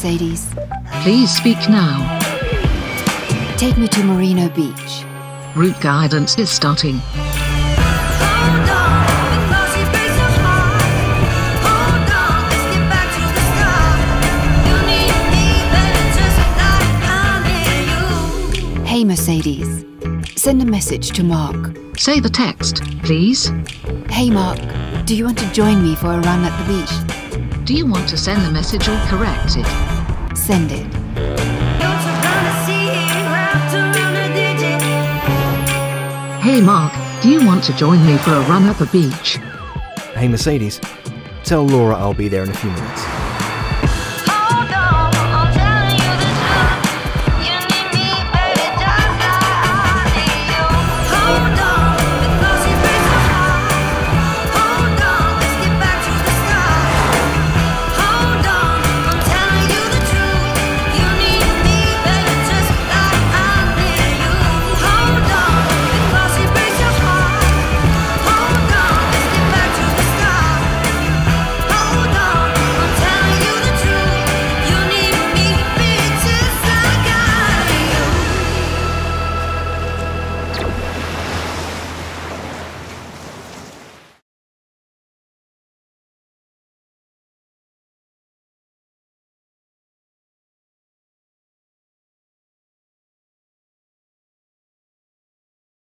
Mercedes. Please speak now. Take me to Merino Beach. Route guidance is starting. Hey Mercedes, send a message to Mark. Say the text, please. Hey Mark, do you want to join me for a run at the beach? Do you want to send the message or correct it? Send it. Hey Mark, do you want to join me for a run at the beach? Hey Mercedes, tell Laura I'll be there in a few minutes.